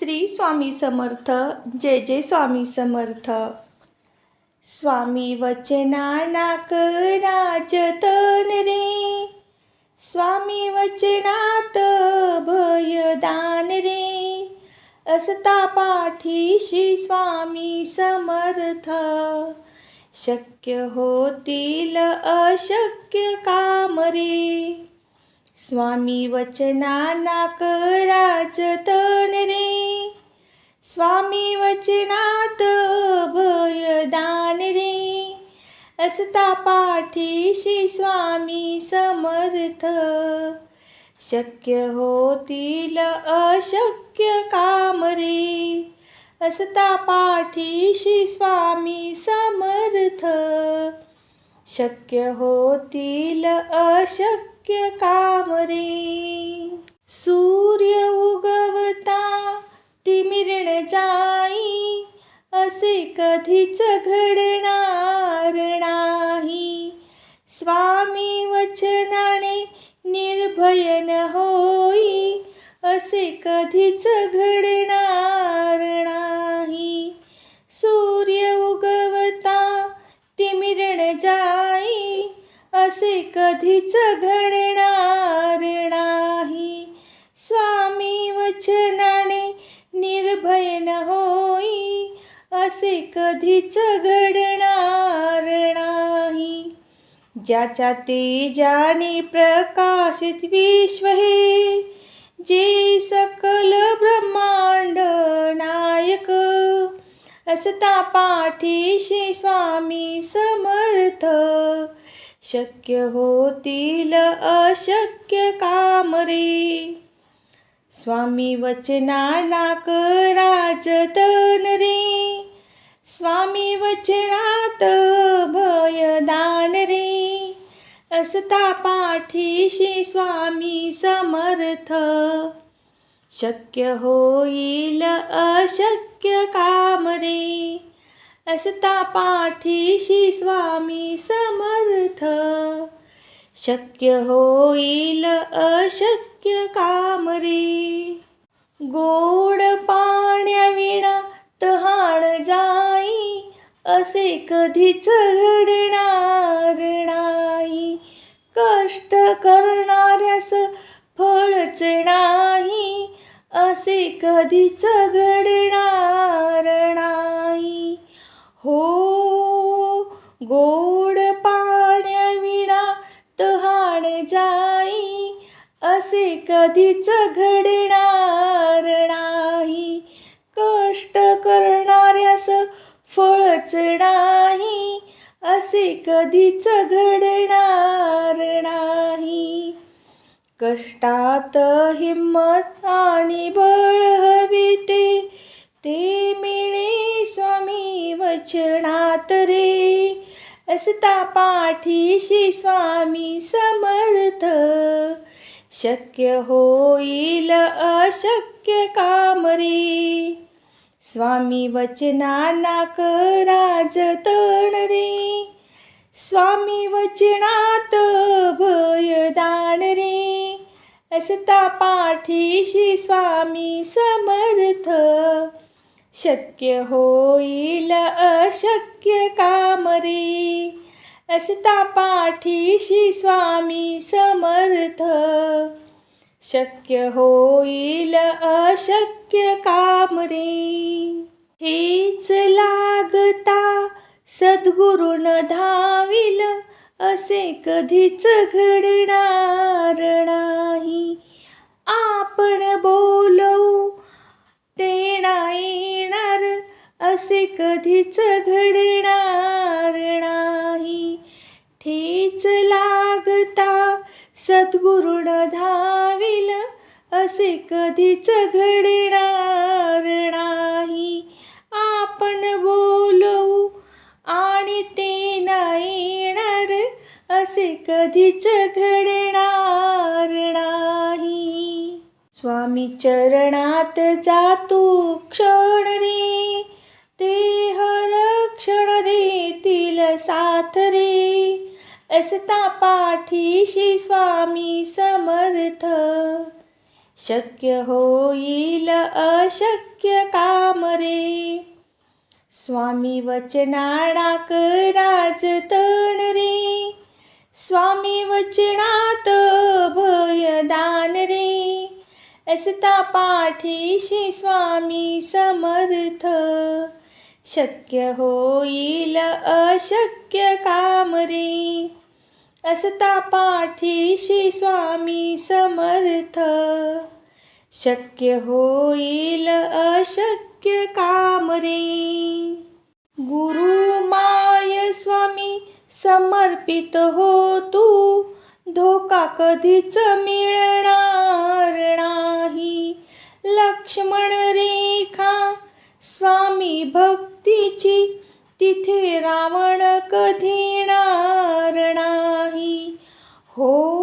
श्री स्वामी समर्थ. जय जय स्वामी समर्थ. स्वामी वचना नाक राजतन रे, स्वामी वचनात भयदान रे, असता पाठीशी स्वामी समर्थ. शक्य होतील अशक्य काम रे, स्वामी वचना नाक राजतन रे, स्वामी वचनात भयदान रे, असता पाठीशी स्वामी समर्थ. शक्य होतील अशक्य काम रे, असता पाठीशी स्वामी समर्थ. शक्य होतील अशक्य काम रे. सूर्य उगवता तिमिरण जाई, असे कधीच घडणार नाही. स्वामी वचनाने निर्भयन होई, असे कधीच घडणार नाही. सूर्य उगवता तिमिरण जाई, असे कधीच घडणार नाही. स्वामी वचनाने निर्भयन होई, असे कधीच घडणार नाही. ज्याच्या तेजाने प्रकाशित विश्व हे, जे सकल ब्रह्मांड नायक, असता पाठीशी स्वामी समर्थ. शक्य होतील अशक्य काम रे, स्वामी वचना नाक राजतन रे, स्वामी वचनात भयदान रे, असता पाठीशी स्वामी समर्थ. शक्य होईल अशक्य काम रे, असता पाठीशी स्वामी समर्थ. शक्य होईल अशक्य काम रे. गोड पाण्याविना तहान जाई, असे कधीच घडणार नाही. कष्ट करणाऱ्यास फळच नाही, असे कधीच घडणार नाही. हो, गोड पाण्याविना तहान जाई, असे कधीच घडणार नाही. कष्ट करणाऱ्यास फळच नाही, असे कधीच घडणार नाही. कष्टात हिम्मत आणि बळ हवी ते मिळे स्वामी वचनात रे, असता पाठीशी स्वामी समर्थ. शक्य होईल अशक्य काम रे, स्वामी वचना नाक राजतन रे, स्वामी वचनात भयदान रे, असता पाठीशी स्वामी समर्थ. शक्य होईल अशक्य काम रे, असता पाठीशी स्वामी समर्थ. शक्य होईल अशक्य काम रे. हेच लागता सद्गुरुन धाविल, असे कधीच घडणार नाही. आपण बोलवू ते नाही येणार, असे कधीच घडणार नाही. ठेच लागता सद्गुरुन धाविल, असे कधीच घडणार नाही. आपण बोलवू आणि ते नाही येणार, असे कधीच घडणार नाही. स्वामी चरणात जातो क्षण रे, ते हर क्षण देतील साथ रे, असता पाठीशी स्वामी समर्थ. शक्य होईल अशक्य काम रे. स्वामी वचनाडाक राजतण रे. स्वामी वचनात भयदान रे. असता पाठीशी स्वामी समर्थ. शक्य होईल अशक्य काम रे. असता पाठीशी स्वामी समर्थ. शक्य होईल अशक्य काम रे. गुरु माय स्वामी समर्पित हो तू. धोका कधीच मिळणार नाही. लक्ष्मण रेखा स्वामी भक्तीची तिथे रावण कधी येणार नाही. हो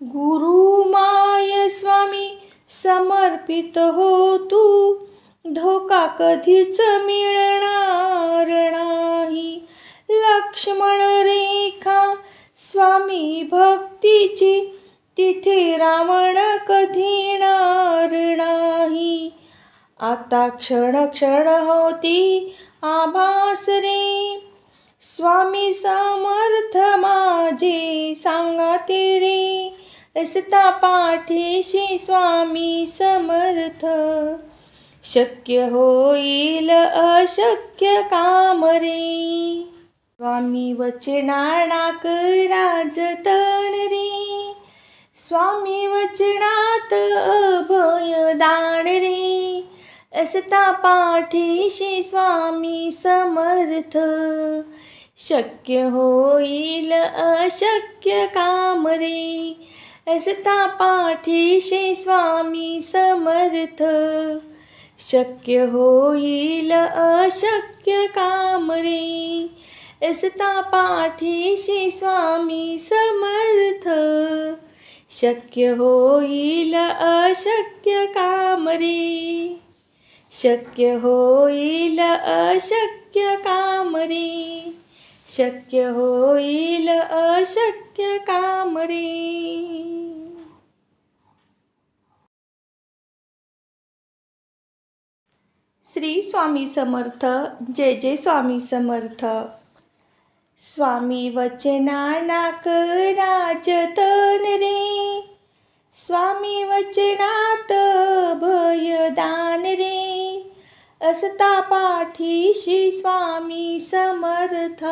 गुरु माय स्वामी समर्पित हो तू. धोका कधीच मिळणार नाही. लक्ष्मण रेखा स्वामी भक्तीची तिथे रावण कधी येणार नाही. आता क्षण क्षण होती आभास रे. स्वामी समर्थ माझे सांगा ते रे. असता पाठीशी स्वामी समर्थ. शक्य होईल अशक्य काम रे. स्वामी वचनाडाक राजतण रे. स्वामी वचनात अभयदान रे. असता पाठीशी स्वामी समर्थ. शक्य होईल अशक्य काम रे. असता पाठीशी स्वामी समर्थ. शक्य होईल अशक्य काम रे. असता पाठीशी स्वामी समर्थ. शक्य होईल अशक्य काम रे. शक्य होईल अशक्य काम रे. शक्य होईल अशक्य काम रे. श्री स्वामी समर्थ. जय जय स्वामी समर्थ. स्वामी वचनाडाक राजतण रे. स्वामी वचनात भयदान रे. असता पाठीशी स्वामी समर्थ.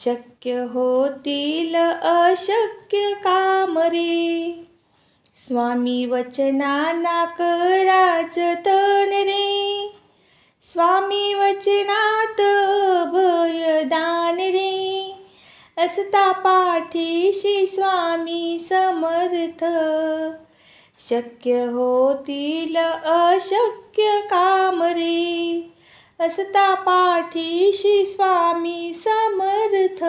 शक्य होतील अशक्य काम रे. स्वामी वचनाडाक राजतण रे. स्वामी वचनात भयदान रे. असता पाठीशी स्वामी समर्थ. शक्य होतील अशक्य काम रे. असता पाठीशी स्वामी समर्थ.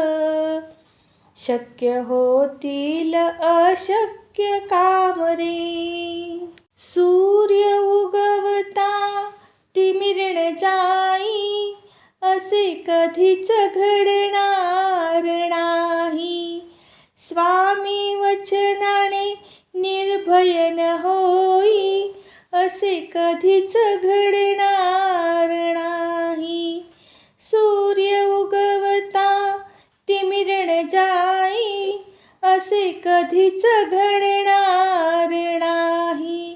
शक्य होतील अशक्य काम रे. सूर्य उगवता तिमिरण जाई. असे कधीच घडणार नाही. स्वामी वचनाने निर्भयन होई. असे कधीच घडणार नाही. सूर्य उगवता तिमिरण जाई. असे कधीच घडणार नाही.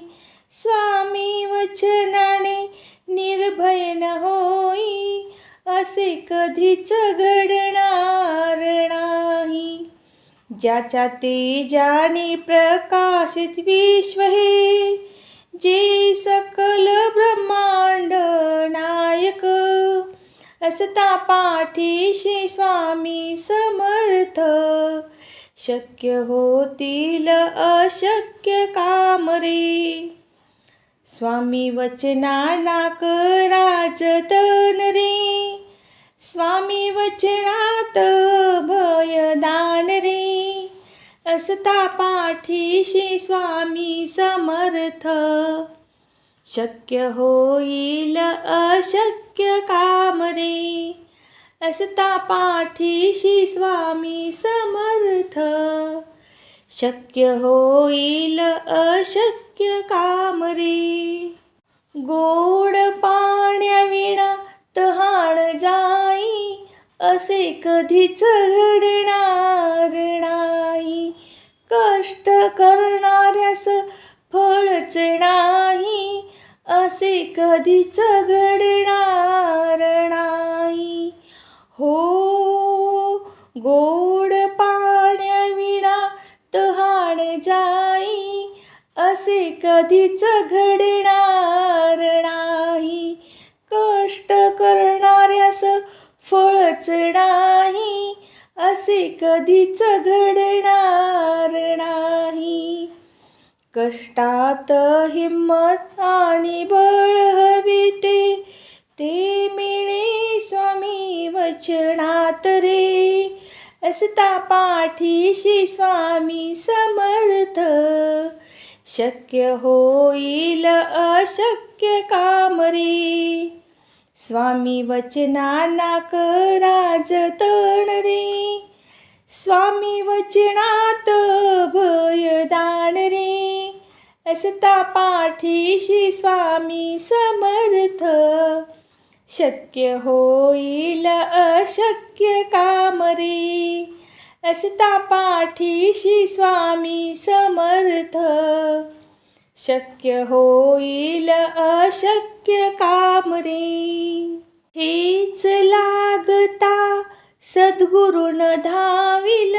स्वामी वचनाने निर्भयन होई. असे कधीच घडणार नाही. ज्याच्या तेजाने प्रकाशित विश्व हे. जे सकल ब्रह्मांड नायक. असता पाठीशी स्वामी समर्थ. शक्य होतील अशक्य काम रे. स्वामी वचनाडाक राजतण रे. स्वामी वचनात भयदान रे. असता पाठीशी स्वामी समर्थ. शक्य होईल अशक्य काम रे. असता पाठीशी स्वामी समर्थ. शक्य होईल अशक्य काम रे. गोड पाण्याविना तहान जाई, असे कधीच घडणार नाही. कष्ट करणाऱ्यास फळच नाही, असे कधीच घडणार नाही. हो, गोड पाण्याविना तहान जाई, असे कधीच घडणार नाही. कष्ट करणाऱ्यास फळच नाही, असे कधीच घडणार नाही. कष्टात हिम्मत आणि बळ हविते, ते मिळे स्वामी वचनात रे. असता पाठीशी स्वामी समर्थ, शक्य होईल अशक्य काम रे. स्वामी वचनांना करा जतन रे, स्वामी वचनात भयदान रे. असता पाठीशी स्वामी समर्थ, शक्य होईल अशक्य काम रे. असता पाठीशी स्वामी समर्थ, शक्य होईल अशक्य काम रे. हेच लागता सद्गुरून धाविल,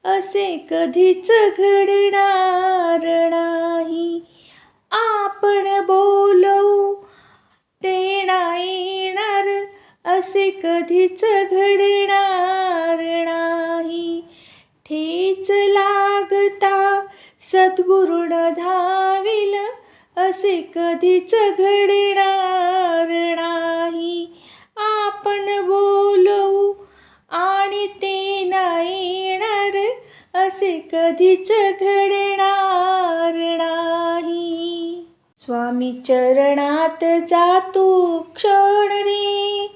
असे कधीच घडणार नाही. आपण बोलवू ते नाही येणार, असे कधीच घडणार नाही. ठेच लागता सद्गुरून धाविल, असे कधीच घडणार नाही. आपण बोलवू आणि ते नाही येणार, असे कधीच घडणार नाही. स्वामी चरणात जातो क्षण रे,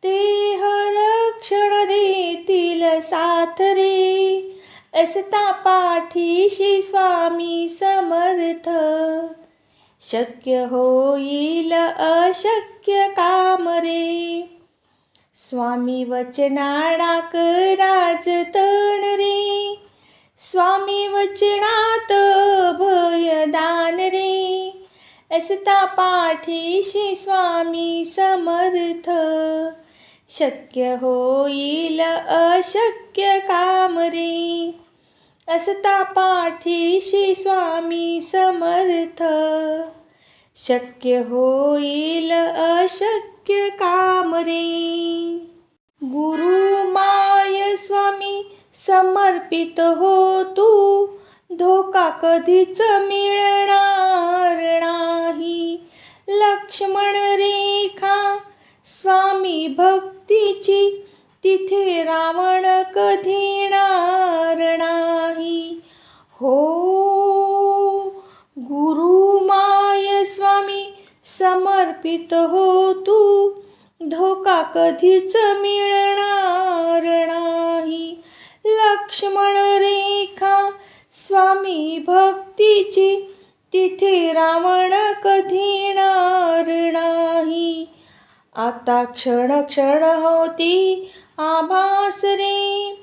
ते हर क्षण देतील साथ रे. असता पाठीशी स्वामी समर्थ, शक्य होईल अशक्य काम रे. स्वामी वचनांना करा जतन रे, स्वामी वचनात भयदान रे. असता पाठीशी स्वामी समर्थ, शक्य होईल अशक्य काम रे. असता पाठीशी स्वामी समर्थ, शक्य होईल अशक्य काम रे. गुरु माय स्वामी समर्पित हो तू, धोका कधीच मिळणार नाही. लक्ष्मण रेखा स्वामी भक्तीची, तिथे रावण कधी येणार नाही. हो, गुरु माय स्वामी समर्पित हो तू, धोका कधीच मिळणार नाही. लक्ष्मण रेखा स्वामी भक्तीची, तिथे रावण कधी येणार नाही. आता क्षण क्षण होती आभास रे,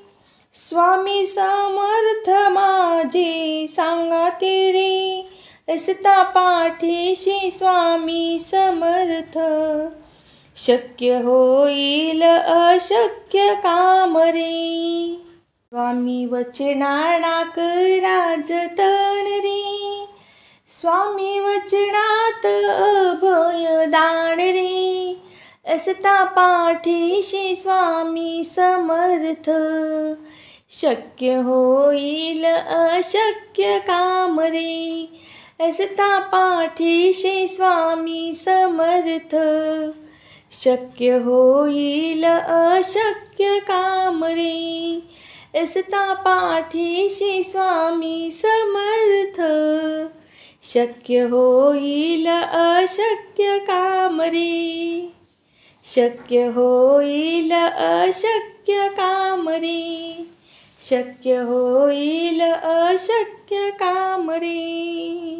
स्वामी समर्थ माझे सांगा ते रे. असता पाठीशी स्वामी समर्थ, शक्य होईल अशक्य काम रे. स्वामी वचनांना करा जतन रे, स्वामी वचनात अभयदान रे. असता पाठीशी स्वामी समर्थ, शक्य होईल अशक्य काम रे. असता पाठीशी स्वामी समर्थ, शक्य होईल अशक्य काम रे. असता पाठीशी स्वामी समर्थ, शक्य होईल अशक्य काम रे. शक्य होईल अशक्य काम रे. शक्य होईल अशक्य काम रे.